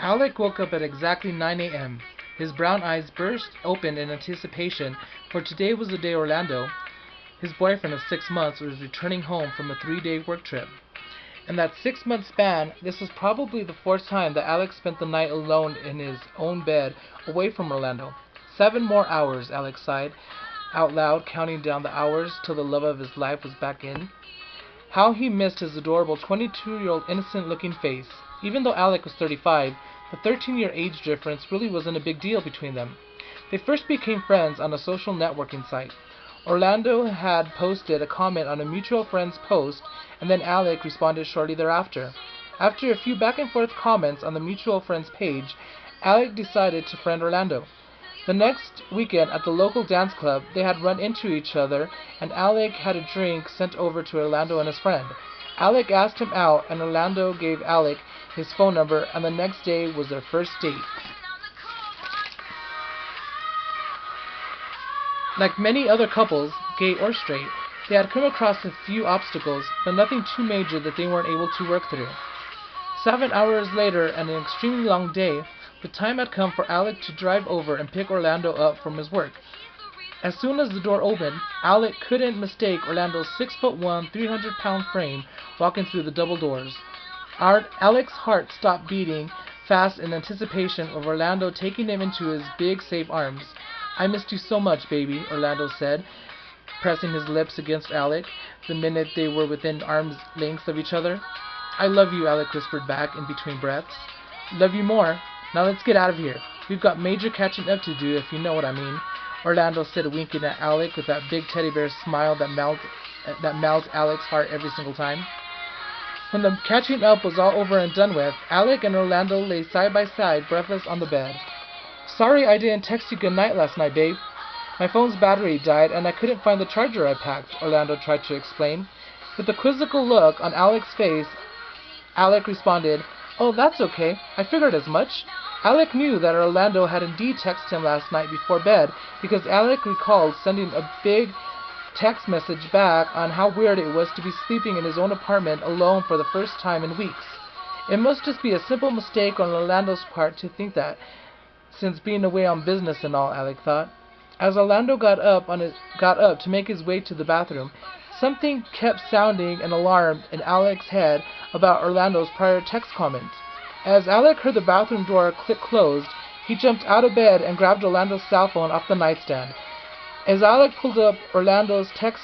Alec woke up at exactly 9 a.m. His brown eyes burst open in anticipation, for today was the day Orlando, his boyfriend of 6 months, was returning home from a 3-day work trip. In that 6-month span, this was probably the fourth time that Alec spent the night alone in his own bed, away from Orlando. 7 more hours, Alec sighed out loud, counting down the hours till the love of his life was back in. How he missed his adorable 22-year-old innocent-looking face. Even though Alec was 35, the 13-year age difference really wasn't a big deal between them. They first became friends on a social networking site. Orlando had posted a comment on a mutual friend's post, and then Alec responded shortly thereafter. After a few back-and-forth comments on the mutual friend's page, Alec decided to friend Orlando. The next weekend at the local dance club, they had run into each other, and Alec had a drink sent over to Orlando and his friend. Alec asked him out, and Orlando gave Alec his phone number, and the next day was their first date. Like many other couples, gay or straight, they had come across a few obstacles, but nothing too major that they weren't able to work through. 7 hours later, and an extremely long day, the time had come for Alec to drive over and pick Orlando up from his work. As soon as the door opened, Alec couldn't mistake Orlando's 6'1", 300-pound frame walking through the double doors. Alec's heart stopped beating fast in anticipation of Orlando taking him into his big, safe arms. "I missed you so much, baby," Orlando said, pressing his lips against Alec the minute they were within arm's length of each other. "I love you," Alec whispered back in between breaths. "Love you more. Now let's get out of here. We've got major catching up to do, if you know what I mean," Orlando said, winking at Alec with that big teddy bear smile that melts Alec's heart every single time. When the catching up was all over and done with, Alec and Orlando lay side by side, breathless on the bed. "Sorry I didn't text you good night last night, babe. My phone's battery died and I couldn't find the charger I packed," Orlando tried to explain. With a quizzical look on Alec's face, Alec responded, "Oh, that's okay. I figured as much." Alec knew that Orlando had indeed texted him last night before bed, because Alec recalled sending a big text message back on how weird it was to be sleeping in his own apartment alone for the first time in weeks. It must just be a simple mistake on Orlando's part to think that, since being away on business and all, Alec thought. As Orlando got up to make his way to the bathroom, something kept sounding an alarm in Alec's head about Orlando's prior text comment. As Alec heard the bathroom door click closed, he jumped out of bed and grabbed Orlando's cell phone off the nightstand. As Alec pulled up Orlando's text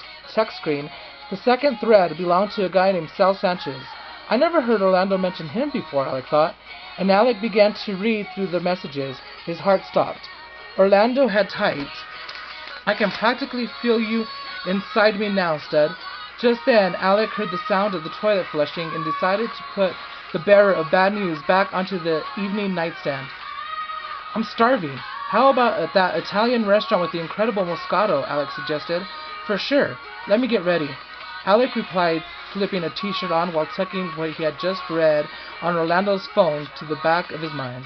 screen, the second thread belonged to a guy named Sal Sanchez. I never heard Orlando mention him before, Alec thought, and Alec began to read through the messages. His heart stopped. Orlando had typed, "I can practically feel you inside me now, stud." Just then, Alec heard the sound of the toilet flushing and decided to put the bearer of bad news back onto the evening nightstand. "I'm starving. How about that Italian restaurant with the incredible Moscato?" Alec suggested. "For sure. Let me get ready," Alec replied, slipping a t-shirt on while tucking what he had just read on Orlando's phone to the back of his mind.